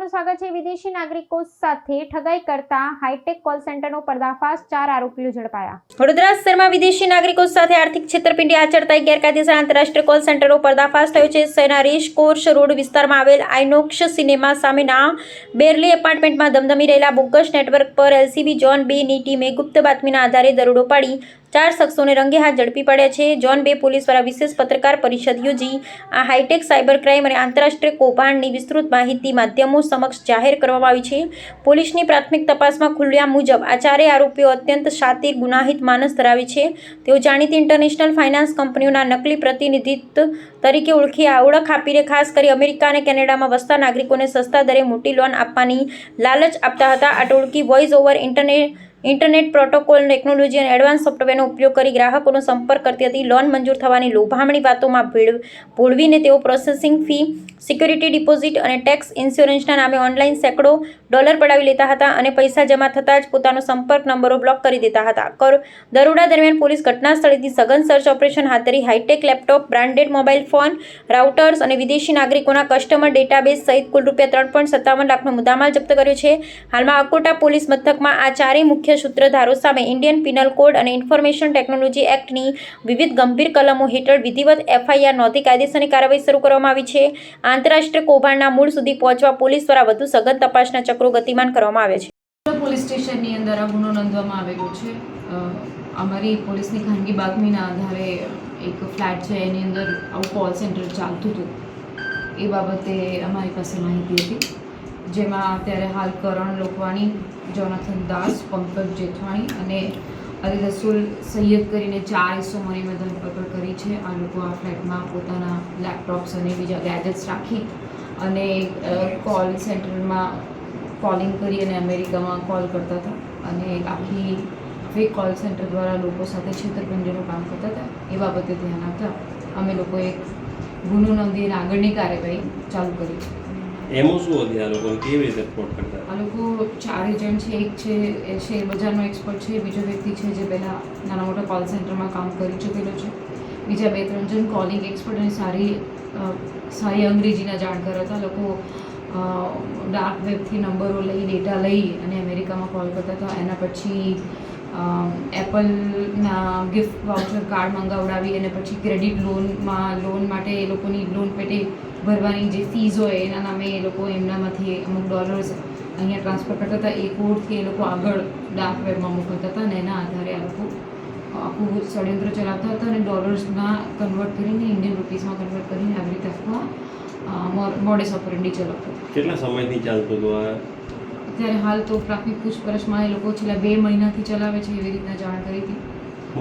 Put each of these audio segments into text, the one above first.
આપનું સ્વાગત છે। વિદેશી નાગરિકો સાથે ઠગાઈ કરતા હાઈટેક કોલ સેન્ટરનો પર્દાફાશ, 4 આરોપીઓ ઝડપાયા। વડોદરા શહેરમાં વિદેશી નાગરિકો સાથે આર્થિક છેતરપિંડી આચરતા ગેરકાયદેસર આંતરરાષ્ટ્રીય કોલ સેન્ટરનો પર્દાફાશ થયો છે। શહેરના રેસ કોર્સ રોડ વિસ્તારમાં આવેલ આઇનોક્સ સિનેમા સામેના બેરલી એપાર્ટમેન્ટમાં ધમધમી રહેલા બોગસ નેટવર્ક પર એલસીબી ઝોન 2 ની ટીમે ગુપ્ત બાતમીના આધારે દરોડો પાડી 4 શખ્સોને રંગે હાથ ઝડપી પાડ્યા છે। ઝોન 2 પોલીસ દ્વારા વિશેષ પત્રકાર પરિષદ યોજી આ હાઈટેક સાયબર ક્રાઇમ અને આંતરરાષ્ટ્રીય કૌભાંડની વિસ્તૃત માહિતી માધ્યમો સમક્ષ જાહેર કરવામાં આવી છે। પોલીસની પ્રાથમિક તપાસમાં ખુલ્યા મુજબ આ ચારેય આરોપીઓ અત્યંત શાતિર ગુનાહિત માનસ ધરાવે છે। તેઓ જાણીતી ઇન્ટરનેશનલ ફાઇનાન્સ કંપનીઓના નકલી પ્રતિનિધિત્વ તરીકે ઓળખ આપીને ખાસ કરી અમેરિકા અને કેનેડામાં વસતા નાગરિકોને સસ્તા દરે મોટી લોન આપવાની લાલચ આપતા હતા। આ ટોળકી voice over internet protocol technology અને એડવાન્સ સોફ્ટવેરનો ઉપયોગ કરી ગ્રાહકોનો સંપર્ક કરતી હતી। લોન મંજૂર થવાની લોભામણી વાતોમાં ભોળવીને તેઓ પ્રોસેસિંગ ફી, સિક્યુરિટી ડિપોઝિટ અને ટેક્સ ઇન્સ્યોરન્સના નામે ઓનલાઈન સેંકડો ડોલર પડાવી લેતા હતા અને પૈસા જમા થતાં જ પોતાનો સંપર્ક નંબરો બ્લોક કરી દેતા હતા। દરોડા દરમિયાન પોલીસ ઘટના સ્થળેથી સઘન સર્ચ ઓપરેશન હાથ ધરી hi-tech laptop, branded mobile phone, routers અને વિદેશી નાગરિકોના કસ્ટમર ડેટાબેઝ સહિત કુલ ₹3.57 લાખનો મુદ્દામાલ જપ્ત કર્યો છે। હાલમાં અકોટા પોલીસ મથકમાં આ ચારેય મુખ્ય સૂત્રધારો સામે ઇન્ડિયન પિનલ કોડ અને ઇન્ફોર્મેશન ટેકનોલોજી એક્ટની વિવિધ ગંભીર કલમો હેઠળ વિધિવત એફઆઈઆર નોંધી કાયદેસરની કાર્યવાહી શરૂ કરવામાં આવી છે। આંતરરાષ્ટ્રીય કૌભાંડના મૂળ સુધી પહોંચવા પોલીસ દ્વારા વધુ સઘન તપાસના ચક્રો ગતિમાન કરવામાં આવ્યા છે। પોલીસ સ્ટેશનની અંદર આ ગુનો નોંધવામાં આવેલો છે। અમારી પોલીસની ખાનગી બાતમીના આધારે એક ફ્લેટ છે એની અંદર આવું કોલ સેન્ટર ચાલતું હતું એ બાબતે અમારી પાસે માહિતી હતી, જેમાં અત્યારે હાલ કરણ લોકવાણી, જોનાથન દાસ, પંકજ જેઠવાણી અને અલી રસુલ સૈયદ કરીને 4 ઇસમોની મેં ધરપકડ કરી છે। આ લોકો આ ફ્લેટમાં પોતાના લેપટોપ્સ અને બીજા ગેજેટ્સ રાખી અને કોલ સેન્ટરમાં કોલિંગ કરી અને અમેરિકામાં કોલ કરતા હતા અને આખી ફેક કોલ સેન્ટર દ્વારા લોકો સાથે છેતરપિંડીનું કામ કરતા હતા। એ બાબતે ધ્યાન આપતા અમે લોકોએ ગુનો નોંધીને આગળની કાર્યવાહી ચાલુ કરી છે। એમાં શું હતી? આ લોકો કેવી રીતે ફ્રોડ કરતા? આ લોકો 4 એજન્ટ છે। એક છે એ શેર બજારનો એક્સપર્ટ છે, બીજો વ્યક્તિ છે જે પહેલાં નાના મોટા કોલ સેન્ટરમાં કામ કરી ચૂકેલો છે, બીજા 2-3 જણ કોલિંગ એક્સપર્ટ અને સારી અંગ્રેજીના જાણકાર હતા। લોકો ડાર્ક વેબથી નંબરો લઈ, ડેટા લઈ અને અમેરિકામાં કોલ કરતા હતા। એના પછી એપલના ગિફ્ટ વાઉચર કાર્ડ મંગાવડાવી અને પછી ક્રેડિટ લોન માટે એ લોકોની લોન પેટે ભરવાની જે ફીઝ હોય એના નામે એ લોકો એમનામાંથી અમુક ડોલર્સ અહીંયા ટ્રાન્સફર કરતા હતા। એ કોડથી એ લોકો આગળ ડાર્ક વેબમાં મોકલતા હતા અને એના આધારે આ લોકો આખું ષડયંત્ર ચલાવતા હતા અને ડોલર્સમાં કન્વર્ટ કરીને ઇન્ડિયન રૂપીસમાં કન્વર્ટ કરીને આવી રીતે આખું મોડેસ ઓપરેન્ડી ચલાવતા હતા। કેટલા સમયથી ચાલતું હતું આ? અત્યારે હાલ તો પ્રાથમિક પૂછપરછમાં એ લોકો છેલ્લા 2 મહિનાથી ચલાવે છે એવી રીતના જાણ કરી હતી,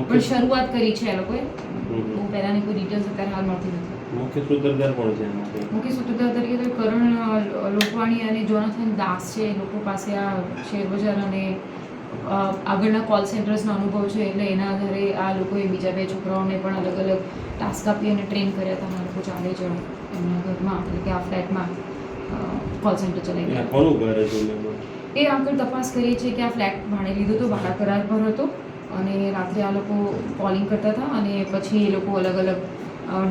પણ શરૂઆત કરી છે એ લોકોએ। બહુ પહેલાંની કોઈ ડિટેલ્સ અત્યારે હાલ મળતી નથી। મુખ્ય સૂત્રધાર કોણ છે આમાંથી? મુખ્ય સૂત્રધાર તરીકે તો કરણ લોકવાણી અને જોનાથન દાસ છે। એ લોકો પાસે આ શેરબજાર અને આગળના કોલ સેન્ટર્સનો અનુભવ છે, એટલે એના આધારે આ લોકોએ બીજા 2 છોકરાઓને પણ અલગ અલગ ટાસ્ક આપી અને ટ્રેન કર્યા હતા। આ લોકો 4 જણ એમના ઘરમાં એટલે કે આ ફ્લેટમાં કોલ સેન્ટર ચલાવી કોનું ઘર હતું? એ આગળ તપાસ કરીએ છીએ કે આ ફ્લેટ ભાડે લીધો હતો, ભાડા કરાર પર હતો અને રાત્રે આ લોકો કોલિંગ કરતા હતા અને પછી એ લોકો અલગ અલગ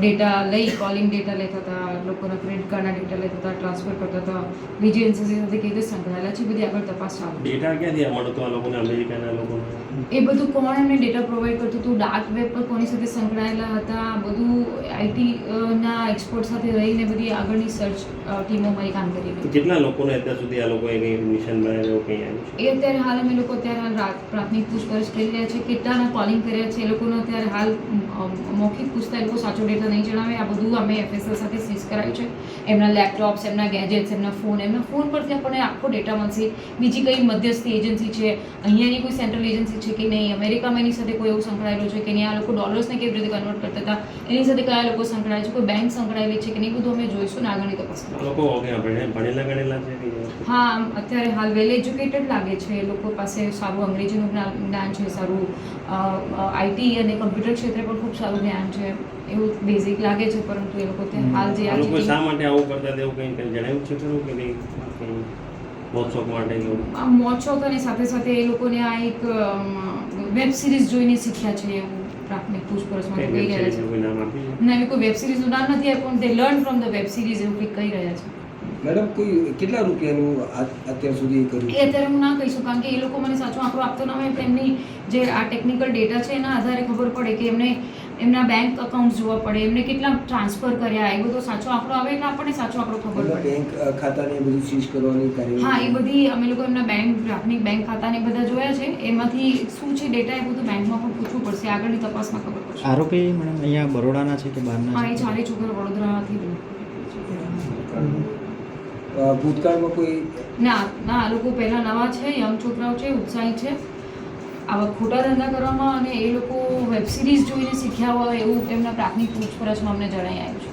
ડેટા લઈ, કોલિંગ ડેટા લેતા હતા, લોકોના ક્રેડિટ કાર્ડના ડેટા લેતા હતા, ટ્રાન્સફર કરતા હતા, બીજી એજન્સી સાથે કેવી રીતે સંકળાયેલા છે બધી આગળ તપાસ ચાલુ। ડેટા ક્યાંથી મળતો આ લોકોને, અમેરિકાના લોકોને? એ બધું કોણ એમને ડેટા પ્રોવાઈડ કરતું હતું, ડાર્ક વેબ પર કોની સાથે સંકળાયેલા હતા, બધું આઈટીના એક્સપર્ટ સાથે રહીને બધી આગળની સર્ચ ટીમો મારી કામ કરી રહી। કેટલા લોકોને અત્યાર સુધી આ લોકોએ કંઈ નિશાન બનાવ્યો કંઈ આવ્યું છે? એ અત્યારે હાલ અમે લોકો અત્યારે હાલ પ્રાથમિક પૂછપરછ કરી રહ્યા છે, કેટલાના કોલિંગ કર્યા છે એ લોકોનો અત્યારે હાલ મૌખિક પૂછતા એ લોકો સાચો ડેટા નહીં જણાવે। આ બધું અમે એફએસએલ સાથે સીઝ કરાયું છે। એમના લેપટોપ્સ, એમના ગેજેટ્સ, એમના ફોન પરથી આપણને આખો ડેટા મળશે। બીજી કઈ મધ્યસ્થી એજન્સી છે, અહીંયાની કોઈ સેન્ટ્રલ એજન્સી છે કે નહીં, અમેરિકામાં એની સાથે કોઈ એવું સંકળાયેલું છે કે નહીં, આ લોકો ડોલર્સને કેવી રીતે કન્વર્ટ કરતા હતા, એની સાથે કયા લોકો સંકળાયેલા છે, કોઈ બેંક સંકળાયેલી છે કે નહીં, બધું અમે જોઈશું ને આગળની તપાસ કરીશું। લોકો ભણેલા ગણેલા છે? હા, અત્યારે હાલ વેલ એજ્યુકેટેડ લાગે છે। એ લોકો પાસે સારું અંગ્રેજીનું જ્ઞાન છે, સારું આઈટી અને કમ્પ્યુટર ક્ષેત્રે પણ ખૂબ સારું જ્ઞાન છે એવું બેઝિક લાગે છે, પરંતુ એ લોકો હાલ જે આ લોકો શા માટે આવું કરતા તેવું કંઈ જણાવ્યું છે ખરું કે નહીં? મોજશોખ માટે આ મોજશોખ અને સાથે સાથે એ લોકોને આ એક વેબ સિરીઝ જોઈને શીખ્યા છે એવું પ્રાથમિક પૂછપરછમાં કહી રહ્યા છે। ના, એવી કોઈ વેબ સિરીઝનું નામ નથી આપ્યું, they learn from the web series એવું કંઈક કહી રહ્યા છે। મેડમ કોઈ કેટલા રૂપિયાનું અત્યાર સુધી કર્યું એ અત્યારે હું ના કહીશું કારણ કે એ લોકો મને સાચો આંકડો આપતો ના હોય એટલે એમની જે આ ટેકનિકલ ડેટા છે એના આધારે ખબર પડે કે એમને એમના બેંક અકાઉન્ટ જોવા પડે એમને કેટલા ટ્રાન્સફર કર્યા એ બધો સાચો આંકડો આવે એટલે આપણને સાચો આંકડો ખબર પડે. બેંક ખાતાને બધું સીઝ કરવાની કાર્યવાહી હા, એ બધી અમે લોકો એમના બેંક ગ્રાહકની બેંક ખાતાને બધા જોયા છે એમાંથી શું છે ડેટા એ બધું બેંકમાં પણ પૂછવું પડશે આગળની તપાસમાં ખબર પડશે. આરોપી મેડમ અહીંયા બરોડાના છે કે બહારના હા, છે? એ ચારે છોકરા વડોદરાથી ભૂતકાળમાં કોઈ ના ના આ લોકો પહેલાં નવા છે, યંગ છોકરાઓ છે, ઉત્સાહી છે. આવા ખોટા ધંધા કરવામાં અને એ લોકો વેબ સિરીઝ જોઈને શીખ્યા હોય એવું એમના પ્રાથમિક પૂછપરછમાં અમને જણાઈ આવ્યું છે.